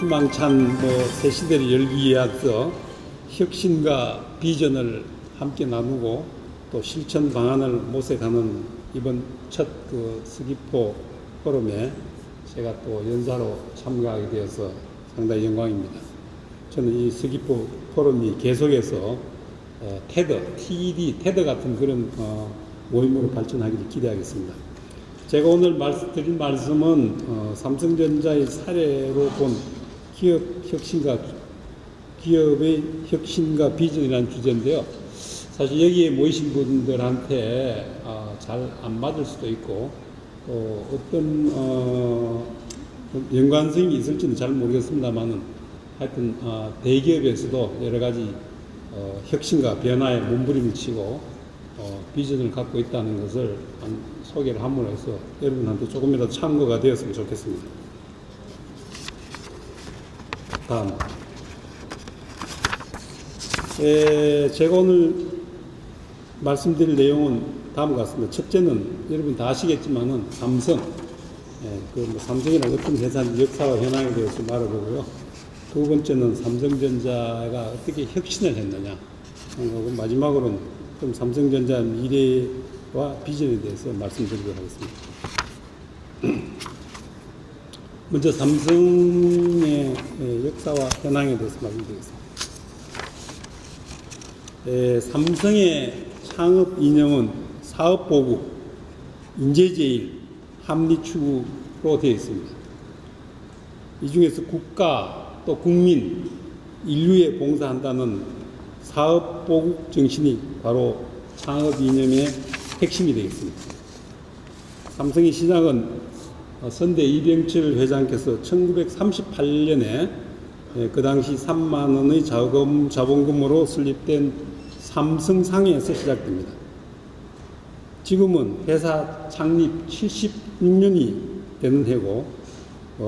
희망찬 새 시대를 열기 위해서 혁신과 비전을 함께 나누고 또 실천 방안을 모색하는 이번 첫 서귀포 포럼에 제가 또 연사로 참가하게 되어서 상당히 영광입니다. 저는 이 서귀포 포럼이 계속해서 TED 같은 그런 모임으로 발전하기를 기대하겠습니다. 제가 오늘 드릴 말씀은 삼성전자의 사례로 본 기업의 혁신과 비전이라는 주제인데요. 사실 여기에 모이신 분들한테 잘 안 맞을 수도 있고 또 어떤 연관성이 있을지는 잘 모르겠습니다만은 하여튼 대기업에서도 여러 가지 혁신과 변화에 몸부림을 치고 비전을 갖고 있다는 것을 소개를 함으로써 여러분한테 조금이라도 참고가 되었으면 좋겠습니다. 다음. 제가 오늘 말씀드릴 내용은 다음과 같습니다. 첫째는 여러분 다 아시겠지만은 삼성, 삼성이라는 어떤 회사의 역사와 현황에 대해서 말해보고요. 두 번째는 삼성전자가 어떻게 혁신을 했느냐. 그리고 마지막으로는 좀 삼성전자 미래와 비전에 대해서 말씀드리도록 하겠습니다. 먼저 삼성의 역사와 현황에 대해서 말씀드리겠습니다. 삼성의 창업 이념은 사업보국, 인재제일, 합리추구로 되어 있습니다. 이 중에서 국가 또 국민, 인류에 봉사한다는 사업보국 정신이 바로 창업 이념의 핵심이 되겠습니다. 삼성의 시작은 선대 이병철 회장께서 1938년에 그 당시 3만 원의 자본금으로 설립된 삼성상에서 시작됩니다. 지금은 회사 창립 76년이 되는 해고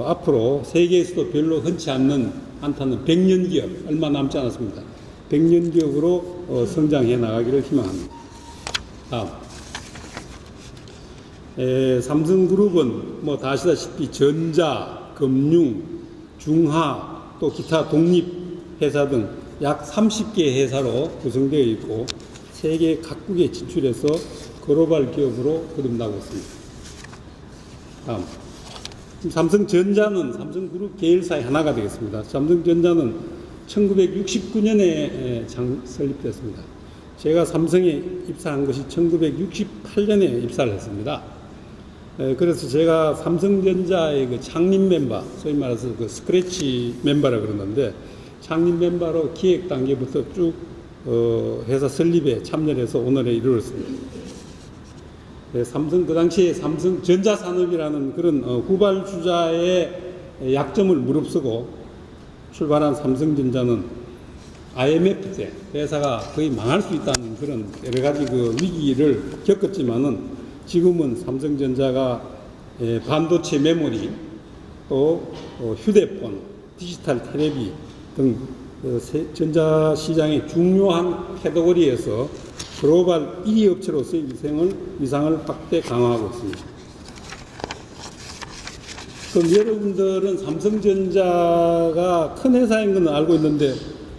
앞으로 세계에서도 별로 흔치 않다는 100년 기업, 얼마 남지 않았습니다. 100년 기업으로 성장해 나가기를 희망합니다. 다음. 삼성그룹은 다 아시다시피 전자, 금융, 중화, 또 기타 독립회사 등 약 30개의 회사로 구성되어 있고 세계 각국에 진출해서 글로벌 기업으로 거듭나고 있습니다. 다음. 삼성전자는 삼성그룹 계열사의 하나가 되겠습니다. 삼성전자는 1969년에 설립됐습니다. 제가 삼성에 입사한 것이 1968년에 입사를 했습니다. 그래서 제가 삼성전자의 창립 멤버, 소위 말해서 스크래치 멤버라 그러는데 창립 멤버로 기획 단계부터 쭉 회사 설립에 참여해서 오늘에 이르렀습니다. 삼성 그 당시에 삼성전자산업이라는 그런 후발주자의 약점을 무릅쓰고 출발한 삼성전자는 IMF 때 회사가 거의 망할 수 있다는 그런 여러 가지 위기를 겪었지만은 지금은 삼성전자가 반도체 메모리 또 휴대폰, 디지털 텔레비 등 전자시장의 중요한 카테고리에서 글로벌 1위 업체로서의 위상을 확대 강화하고 있습니다. 그럼 여러분들은 삼성전자가 큰 회사인 건 알고 있는데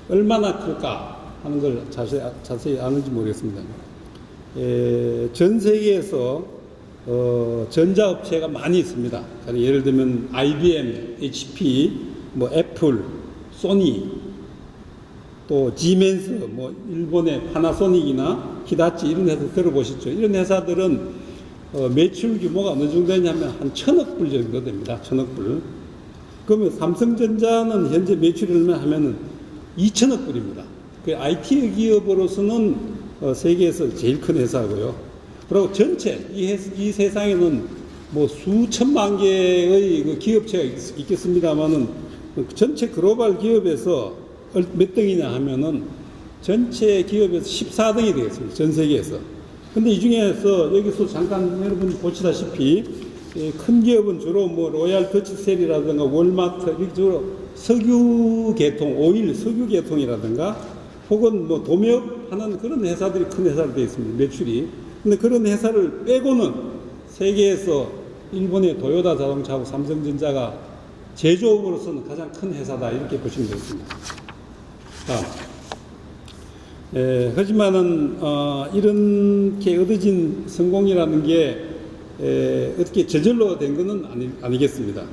얼마나 클까 하는 걸 자세히 아는지 모르겠습니다. 전 세계에서 전자업체가 많이 있습니다. 예를 들면 IBM, HP, 애플, 소니, 또 지멘스, 일본의 파나소닉이나 히다치 이런 회사 들어보셨죠? 이런 회사들은 매출 규모가 어느 정도 되냐면 한 1,000억 불 정도 됩니다. 1,000억 불. 그러면 삼성전자는 현재 매출이 얼마 하면은 2,000억 불입니다. 그 IT 기업으로서는 세계에서 제일 큰 회사고요. 그리고 전체 이 세상에는 수천만 개의 기업체가 있겠습니다만은 전체 글로벌 기업에서 몇 등이냐 하면은 전체 기업에서 14등이 되겠습니다. 전 세계에서. 근데 이 중에서 여기서 잠깐 여러분 보시다시피 큰 기업은 주로 로얄 더치셀이라든가 월마트, 주로 석유 계통, 오일 석유 계통이라든가 혹은 도매업 하는 그런 회사들이 큰 회사로 되어 있습니다. 매출이. 근데 그런 회사를 빼고는 세계에서 일본의 도요타 자동차하고 삼성전자가 제조업으로서는 가장 큰 회사다 이렇게 보시면 되겠습니다. 하지만은 이렇게 얻어진 성공이라는 게 어떻게 저절로 된 것은 아니겠습니다.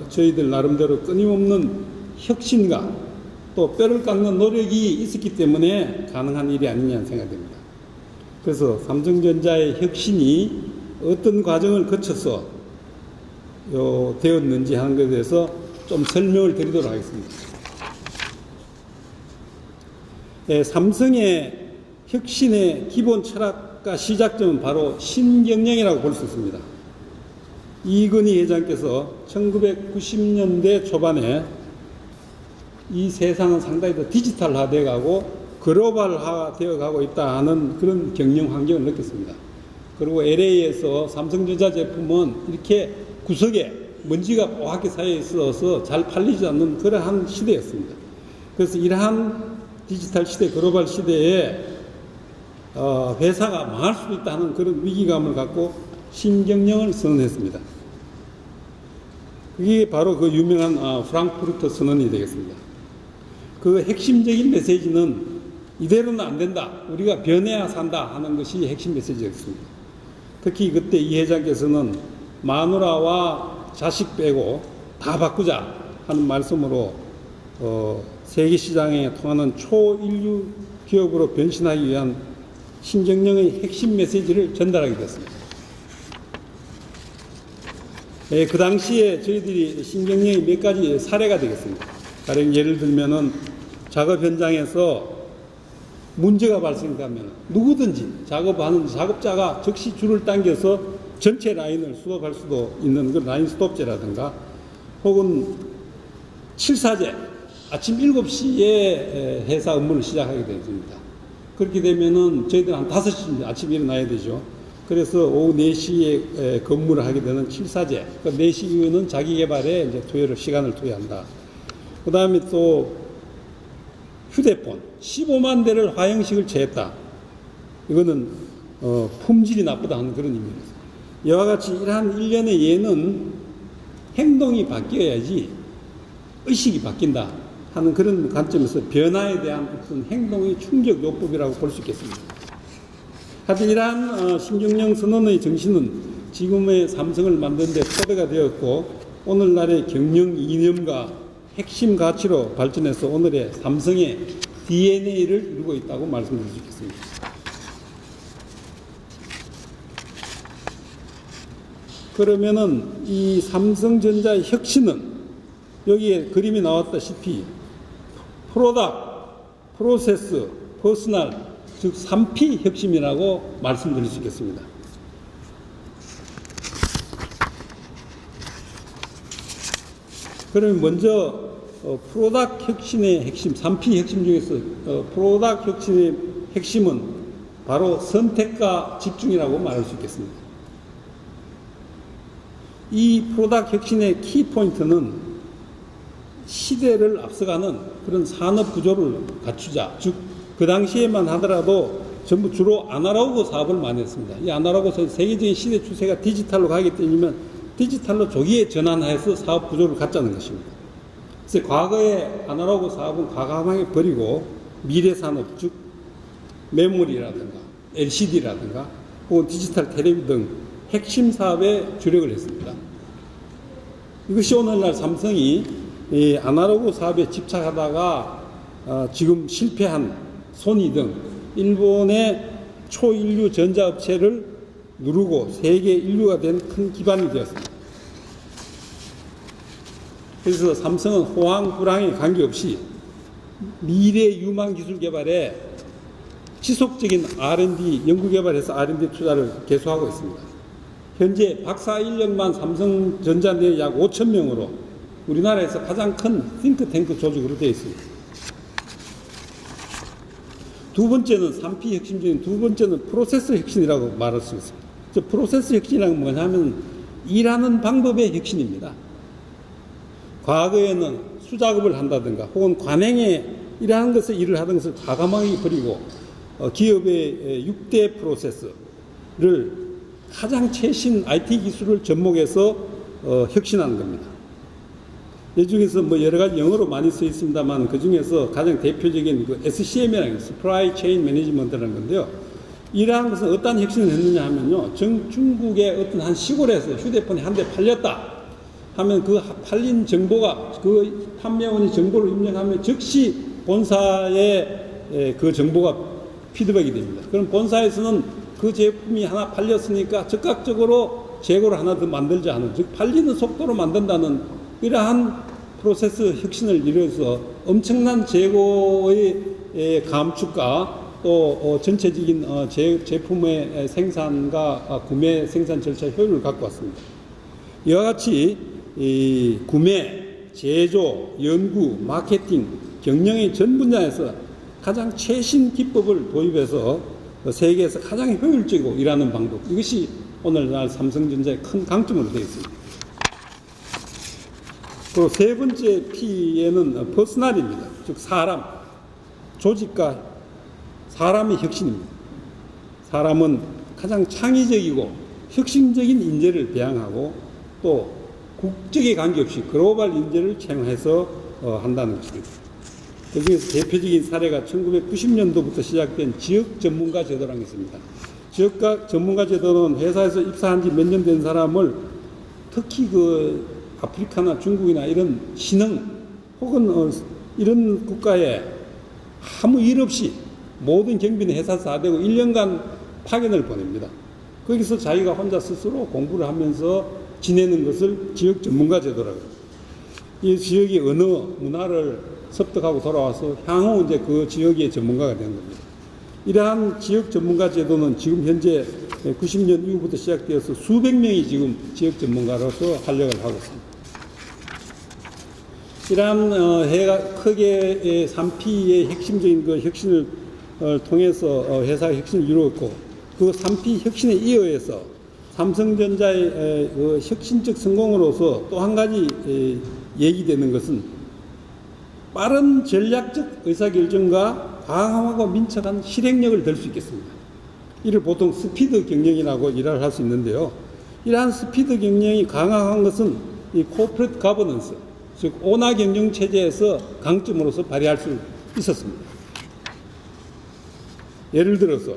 저희들 나름대로 끊임없는 혁신과 또 뼈를 깎는 노력이 있었기 때문에 가능한 일이 아니냐 생각됩니다. 그래서 삼성전자의 혁신이 어떤 과정을 거쳐서 되었는지 하는 것에 대해서 좀 설명을 드리도록 하겠습니다. 삼성의 혁신의 기본 철학과 시작점은 바로 신경영이라고 볼 수 있습니다. 이건희 회장께서 1990년대 초반에 이 세상은 상당히 더 디지털화되어 가고 글로벌화되어 가고 있다 하는 그런 경영 환경을 느꼈습니다. 그리고 LA에서 삼성전자 제품은 이렇게 구석에 먼지가 뽀얗게 쌓여 있어서 잘 팔리지 않는 그러한 시대였습니다. 그래서 이러한 디지털 시대, 글로벌 시대에 회사가 망할 수도 있다 하는 그런 위기감을 갖고 신경영을 선언했습니다. 그게 바로 그 유명한 프랑크푸르트 선언이 되겠습니다. 그 핵심적인 메시지는 이대로는 안 된다. 우리가 변해야 산다 하는 것이 핵심 메시지였습니다. 특히 그때 이 회장께서는 마누라와 자식 빼고 다 바꾸자 하는 말씀으로 세계 시장에 통하는 초인류 기업으로 변신하기 위한 신경영의 핵심 메시지를 전달하게 됐습니다. 그 당시에 저희들이 신경영의 몇 가지 사례가 되겠습니다. 가령 예를 들면은 작업 현장에서 문제가 발생하면 누구든지 작업하는 작업자가 즉시 줄을 당겨서 전체 라인을 수업할 수도 있는 그 라인 스톱제라든가 혹은 7사제 아침 7시에 회사 업무를 시작하게 되었습니다. 그렇게 되면은 저희들 한 5시 아침에 일어나야 되죠. 그래서 오후 4시에 근무를 하게 되는 7사제. 그 4시 이후에는 자기 개발에 이제 시간을 투여한다. 그 다음에 또 휴대폰 15만 대를 화형식을 제했다. 이거는 품질이 나쁘다 하는 그런 의미입니다. 이와 같이 이러한 일련의 예는 행동이 바뀌어야지 의식이 바뀐다 하는 그런 관점에서 변화에 대한 어떤 행동의 충격 요법이라고 볼 수 있겠습니다. 하여튼 이러한 신경영 선언의 정신은 지금의 삼성을 만드는 데 토대가 되었고 오늘날의 경영 이념과 핵심 가치로 발전해서 오늘의 삼성의 DNA를 이루고 있다고 말씀드릴 수 있겠습니다. 그러면은 이 삼성전자의 혁신은 여기에 그림이 나왔다시피 프로덕트, 프로세스, 퍼스널 즉 3P 혁신이라고 말씀드릴 수 있겠습니다. 그러면 먼저 프로덕트 혁신의 핵심, 3P 혁신 중에서 프로덕트 혁신의 핵심은 바로 선택과 집중이라고 말할 수 있겠습니다. 이 프로덕트 혁신의 키포인트는 시대를 앞서가는 그런 산업 구조를 갖추자. 즉, 그 당시에만 하더라도 전부 주로 아날로그 사업을 많이 했습니다. 이 아날로그 세계적인 시대 추세가 디지털로 가기 때문에 디지털로 조기에 전환해서 사업 구조를 갖자는 것입니다. 그래서 과거의 아날로그 사업은 과감하게 버리고 미래 산업, 즉 메모리라든가 LCD라든가 혹은 디지털 텔레비 등 핵심 사업에 주력을 했습니다. 이것이 오늘날 삼성이 이 아날로그 사업에 집착하다가 지금 실패한 소니 등 일본의 초인류 전자업체를 누르고 세계 인류가 된 큰 기반이 되었습니다. 그래서 삼성은 호황, 불황에 관계없이 미래 유망 기술 개발에 지속적인 R&D, 연구개발해서 R&D 투자를 계속하고 있습니다. 현재 박사 인력만 삼성전자 내 약 5,000명으로 우리나라에서 가장 큰 싱크탱크 조직으로 되어 있습니다. 두 번째는 3P 혁신 중인 두 번째는 프로세스 혁신이라고 말할 수 있습니다. 프로세스 혁신이란 뭐냐면 일하는 방법의 혁신입니다. 과거에는 수작업을 한다든가 혹은 관행에 이러한 것을 일을 하던 것을 과감하게 버리고 기업의 6대 프로세스를 가장 최신 IT 기술을 접목해서 혁신하는 겁니다. 이 중에서 뭐 여러 가지 영어로 많이 써 있습니다만 그 중에서 가장 대표적인 그 SCM이라는 게 Supply Chain Management라는 건데요. 이러한 것은 어떤 혁신을 했느냐 하면요. 중국의 어떤 한 시골에서 휴대폰이 한 대 팔렸다 하면 그 팔린 정보가 그 판매원이 정보를 입력하면 즉시 본사에 그 정보가 피드백이 됩니다. 그럼 본사에서는 그 제품이 하나 팔렸으니까 즉각적으로 재고를 하나 더 만들자 하는, 즉 팔리는 속도로 만든다는 이러한 프로세스 혁신을 이루어서 엄청난 재고의 감축과 또 전체적인 제품의 생산과 구매 생산 절차 효율을 갖고 왔습니다. 이와 같이 이 구매, 제조, 연구, 마케팅, 경영의 전 분야에서 가장 최신 기법을 도입해서 세계에서 가장 효율적이고 일하는 방법, 이것이 오늘날 삼성전자의 큰 강점으로 되어 있습니다. 그리고 세 번째 P에는 퍼스널입니다. 즉 사람, 조직과 사람의 혁신입니다. 사람은 가장 창의적이고 혁신적인 인재를 배양하고 또 국적에 관계없이 글로벌 인재를 채용해서 한다는 것입니다. 그 중에서 대표적인 사례가 1990년도부터 시작된 지역 전문가 제도라는 게 있습니다. 지역 전문가 제도는 회사에서 입사한 지 몇 년 된 사람을 특히 그 아프리카나 중국이나 이런 신흥 혹은 이런 국가에 아무 일 없이 모든 경비는 회사에서 다 되고 1년간 파견을 보냅니다. 거기서 자기가 혼자 스스로 공부를 하면서 지내는 것을 지역 전문가 제도라고 합니다. 이 지역의 언어, 문화를 습득하고 돌아와서 향후 이제 그 지역의 전문가가 되는 겁니다. 이러한 지역 전문가 제도는 지금 현재 90년 이후부터 시작되어서 수백 명이 지금 지역 전문가로서 활약을 하고 있습니다. 이러한 해가 크게 3P의 핵심적인 그 혁신을 통해서 회사의 혁신을 이루었고 그 3P 혁신에 이어서 삼성전자의 그 혁신적 성공으로서 또 한 가지 얘기되는 것은 빠른 전략적 의사결정과 과감하고 민첩한 실행력을 들 수 있겠습니다. 이를 보통 스피드 경영이라고 일화를 할 수 있는데요. 이러한 스피드 경영이 강화한 것은 이 코퍼레이트 가버넌스, 즉 온화 경영 체제에서 강점으로서 발휘할 수 있었습니다. 예를 들어서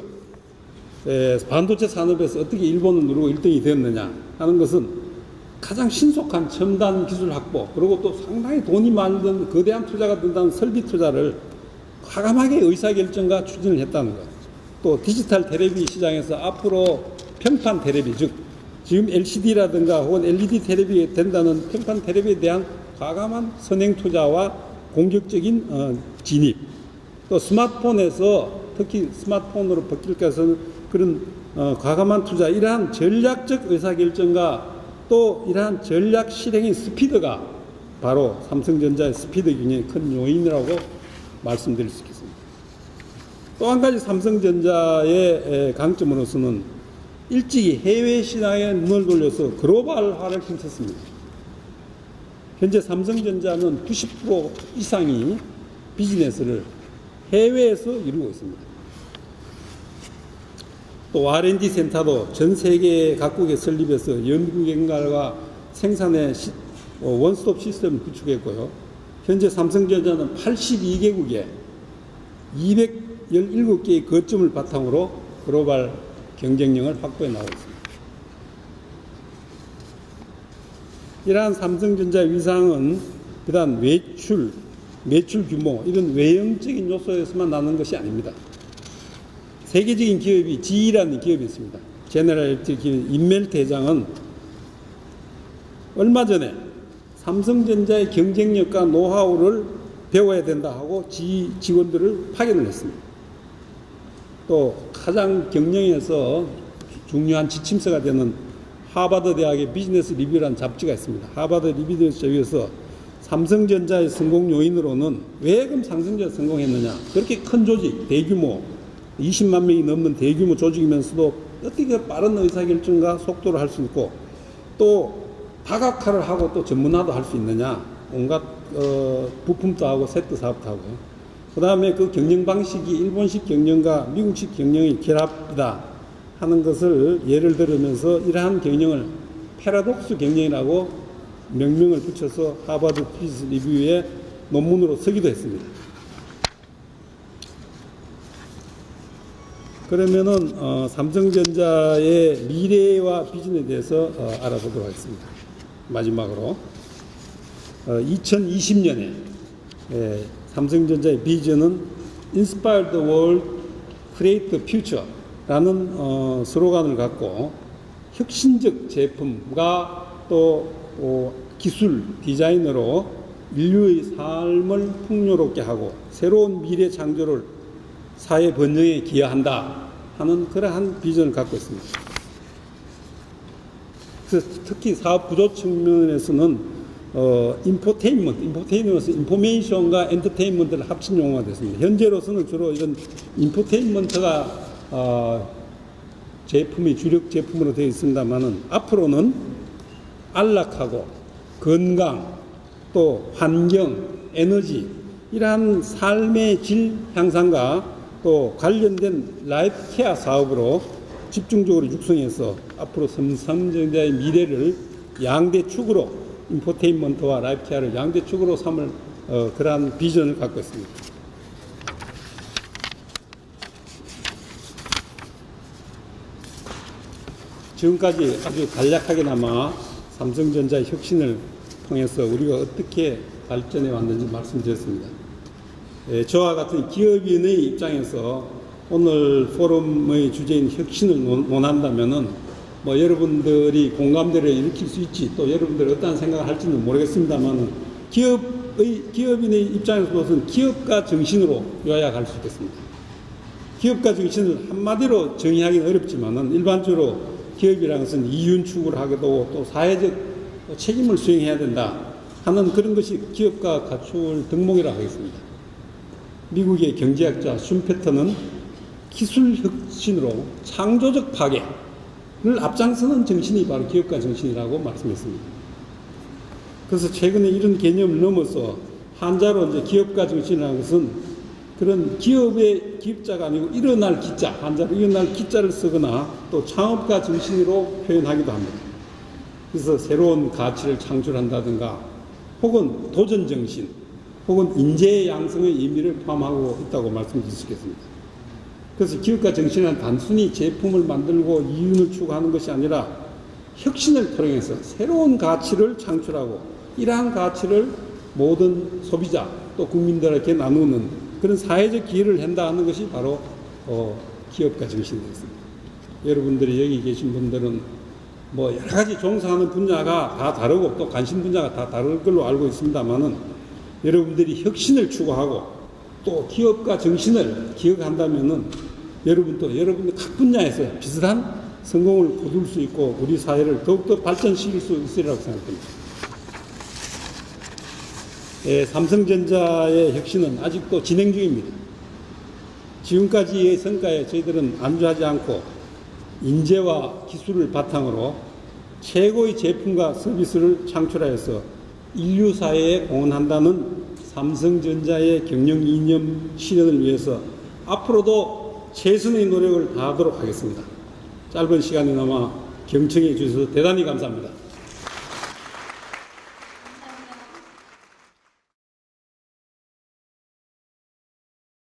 반도체 산업에서 어떻게 일본을 누르고 1등이 되었느냐 하는 것은 가장 신속한 첨단 기술 확보, 그리고 또 상당히 돈이 많은 거대한 투자가 든다는 설비 투자를 과감하게 의사결정과 추진을 했다는 것. 또 디지털 테레비 시장에서 앞으로 평판 테레비, 즉 지금 LCD라든가 혹은 LED 테레비 된다는 평판 테레비에 대한 과감한 선행 투자와 공격적인 진입, 또 스마트폰에서 특히 스마트폰으로 바뀔 것은 그런 과감한 투자, 이러한 전략적 의사결정과 또 이러한 전략 실행의 스피드가 바로 삼성전자의 스피드 경영의 큰 요인이라고 말씀드릴 수 있겠습니다. 또 한 가지 삼성전자의 강점으로서는 일찍이 해외 시장에 눈을 돌려서 글로벌화를 펼쳤습니다. 현재 삼성전자는 90% 이상이 비즈니스를 해외에서 이루고 있습니다. 또 R&D 센터도 전 세계 각국에 설립해서 연구 개발과 생산의 원스톱 시스템을 구축했고요. 현재 삼성전자는 82개국에 217개의 거점을 바탕으로 글로벌 경쟁력을 확보해 나가고 있습니다. 이러한 삼성전자의 위상은 비단 매출 규모, 이런 외형적인 요소에서만 나는 것이 아닙니다. 세계적인 기업이 GE라는 기업이 있습니다. 제너럴 일렉트릭 임멜트 회장은 얼마 전에 삼성전자의 경쟁력과 노하우를 배워야 된다 하고 GE 직원들을 파견을 했습니다. 또 가장 경영에서 중요한 지침서가 되는 하버드 대학의 비즈니스 리뷰라는 잡지가 있습니다. 하버드 리뷰에서 삼성전자의 성공 요인으로는 왜 그럼 삼성전자가 성공했느냐, 그렇게 큰 조직, 대규모 20만 명이 넘는 대규모 조직이면서도 어떻게 빠른 의사결정과 속도를 할 수 있고 또 다각화를 하고 또 전문화도 할 수 있느냐, 온갖 부품도 하고 세트 사업도 하고요. 그 다음에 그 경영 방식이 일본식 경영과 미국식 경영의 결합이다 하는 것을 예를 들으면서 이러한 경영을 패러독스 경영이라고 명명을 붙여서 하버드 비즈니스 리뷰에 논문으로 쓰기도 했습니다. 그러면은 삼성전자의 미래와 비전에 대해서 알아보도록 하겠습니다. 마지막으로 2020년에 삼성전자의 비전은 Inspire the World, Create the Future라는 슬로건을 갖고 혁신적 제품과 또 기술 디자인으로 인류의 삶을 풍요롭게 하고 새로운 미래 창조를 사회 번영에 기여한다 하는 그러한 비전을 갖고 있습니다. 그래서 특히 사업 구조 측면에서는 인포테인먼트, 인포메이션과 엔터테인먼트를 합친 용어가 됐습니다. 현재로서는 주로 이런 인포테인먼트가 제품이 주력 제품으로 되어 있습니다만은 앞으로는 안락하고 건강 또 환경, 에너지 이러한 삶의 질 향상과 또 관련된 라이프 케어 사업으로 집중적으로 육성해서 앞으로 삼성전자의 미래를 양대 축으로 인포테인먼트와 라이프 케어를 양대 축으로 삼을 그러한 비전을 갖고 있습니다. 지금까지 아주 간략하게나마 삼성전자의 혁신을 통해서 우리가 어떻게 발전해 왔는지 말씀드렸습니다. 저와 같은 기업인의 입장에서 오늘 포럼의 주제인 혁신을 논한다면은 여러분들이 공감대를 일으킬 수 있지, 또 여러분들이 어떤 생각을 할지는 모르겠습니다만 기업인의 입장에서는 기업가 정신으로 요약할 수 있겠습니다. 기업가 정신을 한마디로 정의하기는 어렵지만은 일반적으로 기업이라는 것은 이윤 추구를 하기도 또 사회적 책임을 수행해야 된다 하는 그런 것이 기업가 갖출 덕목이라고 하겠습니다. 미국의 경제학자 슌페터는 기술 혁신으로 창조적 파괴를 앞장서는 정신이 바로 기업가 정신이라고 말씀했습니다. 그래서 최근에 이런 개념을 넘어서 한자로 이제 기업가 정신이라는 것은 그런 기업의 기업자가 아니고 일어날 기자, 한자로 일어날 기자를 쓰거나 또 창업가 정신으로 표현하기도 합니다. 그래서 새로운 가치를 창출한다든가 혹은 도전 정신 혹은 인재 양성의 의미를 포함하고 있다고 말씀드릴 수 있겠습니다. 그래서 기업가 정신은 단순히 제품을 만들고 이윤을 추구하는 것이 아니라 혁신을 통해서 새로운 가치를 창출하고 이러한 가치를 모든 소비자 또 국민들에게 나누는 그런 사회적 기여를 한다는 것이 바로 기업가 정신이 되겠습니다. 여러분들이 여기 계신 분들은 여러 가지 종사하는 분야가 다 다르고 또 관심 분야가 다 다를 걸로 알고 있습니다만은 여러분들이 혁신을 추구하고 또 기업가 정신을 기억한다면은 여러분도 여러분들 각 분야에서 비슷한 성공을 거둘 수 있고 우리 사회를 더욱더 발전시킬 수 있으리라고 생각합니다. 삼성전자의 혁신은 아직도 진행 중입니다. 지금까지의 성과에 저희들은 안주하지 않고 인재와 기술을 바탕으로 최고의 제품과 서비스를 창출하여서 인류 사회에 공헌한다는 삼성전자의 경영 이념 실현을 위해서 앞으로도 최선의 노력을 다하도록 하겠습니다. 짧은 시간이나마 경청해 주셔서 대단히 감사합니다.